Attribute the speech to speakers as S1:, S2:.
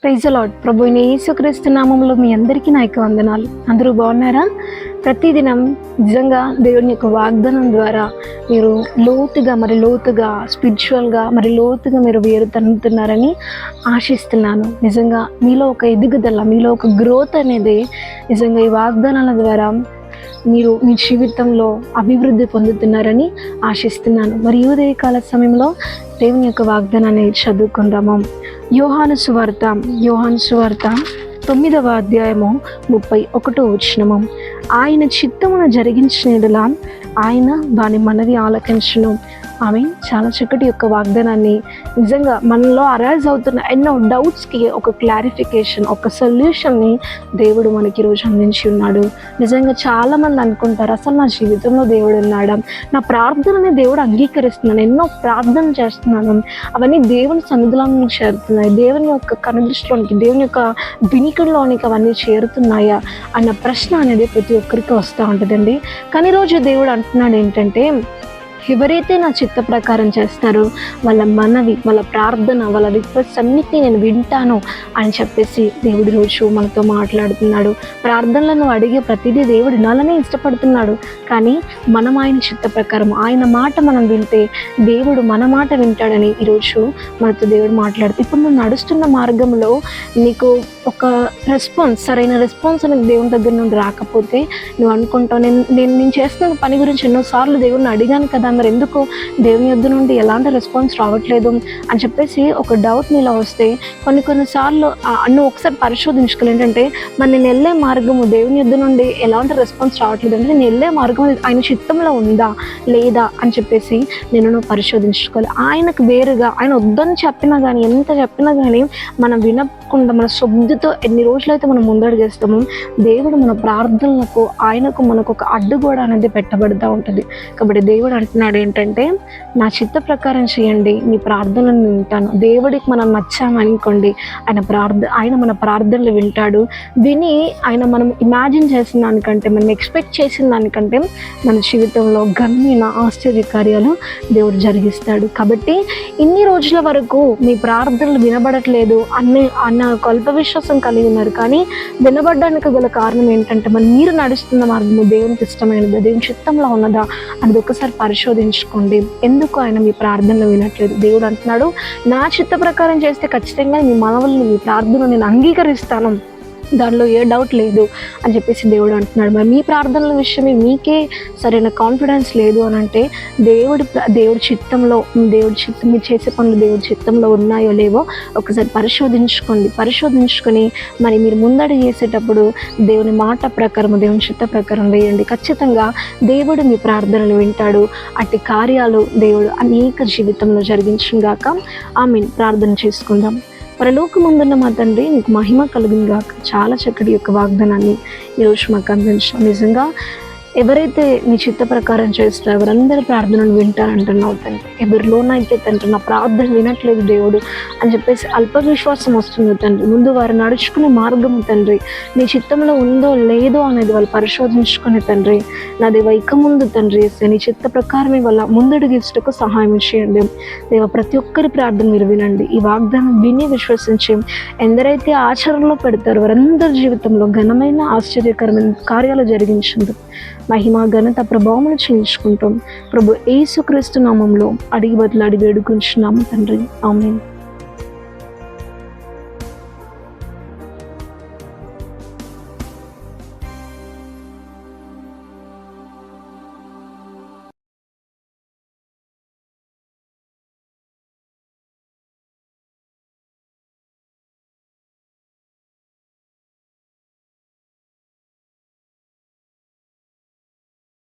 S1: Praise the lord. ప్రభు అయిన యేసుక్రీస్తు నామములో మీ అందరికీ నా యొక్క వందనాలు. అందరూ బాగున్నారా? ప్రతిదినం నిజంగా దేవుని యొక్క వాగ్దానం ద్వారా మీరు లోతుగా స్పిరిచువల్గా లోతుగా మీరు వేరు తన్నుతున్నారని ఆశిస్తున్నాను. నిజంగా మీలో ఒక ఎదుగుదల, మీలో ఒక గ్రోత్ అనేది నిజంగా ఈ వాగ్దానాల ద్వారా మీరు మీ జీవితంలో అభివృద్ధి పొందుతున్నారని ఆశిస్తున్నాను. మరి ఈ ఉదయకాల సమయంలో దేవుని యొక్క వాగ్దానాన్ని చదువుకుందాము. యోహాను సువార్త 9వ అధ్యాయము 31వ వచనము. ఆయన చిత్తమును జరిగించిన యెడల ఆయన వాని మనవి ఆలకించును. ఆమె చాలా చక్కటి యొక్క వాగ్దానాన్ని నిజంగా మనలో అరైజ్ అవుతున్న ఎన్నో డౌట్స్కి ఒక క్లారిఫికేషన్, ఒక సొల్యూషన్ని దేవుడు మనకి ఈరోజు అందించి ఉన్నాడు. నిజంగా చాలామంది అనుకుంటారు, అసలు నా జీవితంలో దేవుడు ఉన్నాడా, నా ప్రార్థనని దేవుడు అంగీకరిస్తున్నాను, ఎన్నో ప్రార్థన చేస్తున్నాను, అవన్నీ దేవుని సన్నిధిలోనికి చేరుతున్నాయి, దేవుని యొక్క కనుదృష్టిలోనికి, దేవుని యొక్క వినికిడిలోనికి అవన్నీ చేరుతున్నాయా అన్న ప్రశ్న అనేది ప్రతి ఒక్కరికి వస్తూ ఉంటుందండి. కానీ ఈరోజు దేవుడు అంటున్నాడు ఏంటంటే, ఎవరైతే నా చిత్త ప్రకారం చేస్తారో వాళ్ళ మనవి, వాళ్ళ ప్రార్థన, వాళ్ళ రిక్వెస్ట్ అన్నిటినీ నేను వింటాను అని చెప్పేసి దేవుడి రోజు మనతో మాట్లాడుతున్నాడు. ప్రార్థనలను అడిగే ప్రతిదీ దేవుడు వినాలనే ఇష్టపడుతున్నాడు. కానీ మనం ఆయన చిత్త ప్రకారం, ఆయన మాట మనం వింటే దేవుడు మన మాట వింటాడని ఈరోజు మనతో దేవుడు మాట్లాడుతూ, ఇప్పుడు నువ్వు నడుస్తున్న మార్గంలో నీకు ఒక సరైన రెస్పాన్స్ అనేది దేవుని దగ్గర నుండి రాకపోతే నువ్వు అనుకుంటావు, నేను చేస్తున్న పని గురించి ఎన్నోసార్లు దేవుడిని అడిగాను కదా, మరి ఎందుకు దేవుని యొద్ద నుండి ఎలాంటి రెస్పాన్స్ రావట్లేదు అని చెప్పేసి ఒక డౌట్ నీలో వస్తే కొన్నిసార్లు నువ్వు ఒకసారి పరిశోధించుకోవాలి. ఏంటంటే మరి నేను వెళ్ళే మార్గము దేవుని యొద్ద నుండి ఎలాంటి రెస్పాన్స్ రావట్లేదు అంటే నేను వెళ్ళే మార్గం ఆయన చిత్తంలో ఉందా లేదా అని చెప్పేసి నువ్వు పరిశోధించుకోవాలి. ఆయనకు వేరుగా ఆయన వద్దని చెప్పినా కానీ, ఎంత చెప్పినా కానీ మనం వినకుండా మన శబ్దతో ఎన్ని రోజులైతే మనం ముందడుగేస్తామో దేవుడు మన ప్రార్థనలకు, ఆయనకు మనకు ఒక అడ్డుగోడ అనేది పెట్టబడుతూ ఉంటుంది. కాబట్టి దేవుడు అంటున్నాడు ఏంటంటే, నా చిత్త ప్రకారం చేయండి, మీ ప్రార్థనలు వింటాను. దేవుడికి మనం నచ్చామనుకోండి, ఆయన మన ప్రార్థనలు వింటాడు. విని ఆయన మనం ఇమాజిన్ చేసిన దానికంటే, మనం ఎక్స్పెక్ట్ చేసిన దానికంటే మన జీవితంలో ఘనమైన ఆశ్చర్య కార్యాలు దేవుడు జరిగిస్తాడు. కాబట్టి ఇన్ని రోజుల వరకు మీ ప్రార్థనలు వినబడట్లేదు అన్న కల్ప విశ్వాసం కలిగి ఉన్నారు. కానీ వినబడడానికి గల కారణం ఏంటంటే, మీరు నడుస్తున్న మార్గము దేవునికి ఇష్టమైనదా, దేవుని చిత్తంలో ఉన్నదా అనేది ఒకసారి పరిశోధించుకోండి. ఎందుకు ఆయన మీ ప్రార్థనలు వినట్లేదు? దేవుడు అంటున్నాడు, నా చిత్త ప్రకారం చేస్తే ఖచ్చితంగా మీ మనవుల్ని, మీ ప్రార్థనలు నేను అంగీకరిస్తాను, దానిలో ఏ డౌట్ లేదు అని చెప్పేసి దేవుడు అంటున్నాడు. మరి మీ ప్రార్థనల విషయమే మీకే సరైన కాన్ఫిడెన్స్ లేదు అని అంటే దేవుడి చిత్తంలో, మీరు చేసే పనులు దేవుడి చిత్తంలో ఉన్నాయో లేవో ఒకసారి పరిశోధించుకొని మరి మీరు ముందడుగు చేసేటప్పుడు దేవుని మాట ప్రకారం, దేవుని చిత్త ప్రకారం వేయండి. ఖచ్చితంగా దేవుడు మీ ప్రార్థనలు వింటాడు. అట్టి కార్యాలు దేవుడు అనేక జీవితంలో జరిగించుగాక. ఆమేన్. ప్రార్థన చేసుకుందాం. పరలోకమందున్న మా తండ్రి, నీకు మహిమ కలుగును గాక. చాలా చక్కటి యొక్క వాగ్దానాన్ని ఈరోజు మాకు అందించాం. నిజంగా ఎవరైతే నీ చిత్త ప్రకారం చేస్తారో ఎవరందరి ప్రార్థనలు వింటారంటున్నావు తండ్రి. ఎవరిలోనైతే తండ్రి నా ప్రార్థన వినట్లేదు దేవుడు అని చెప్పేసి అల్ప విశ్వాసం వస్తుంది తండ్రి, ముందు వారు నడుచుకునే మార్గం తండ్రి నీ చిత్తంలో ఉందో లేదో అనేది వాళ్ళు పరిశోధించుకునే తండ్రి, నాది ఇక ముందు తండ్రి నీ చిత్త ప్రకారమే వాళ్ళ ముందడుగేటకు సహాయం చేయండి దేవ. ప్రతి ఒక్కరి ప్రార్థన మీరు వినండి. ఈ వాగ్దానం విని విశ్వసించి ఎందరైతే ఆచరణలో పెడతారో వారందరి జీవితంలో ఘనమైన ఆశ్చర్యకరమైన కార్యాలు జరిగించింది. మహిమ ఘనత ప్రభావములు చెల్లించుకుంటాం ప్రభు యేసుక్రీస్తు నామంలో అడిగి వేడుకుంటున్నాము తండ్రి. ఆమేన్.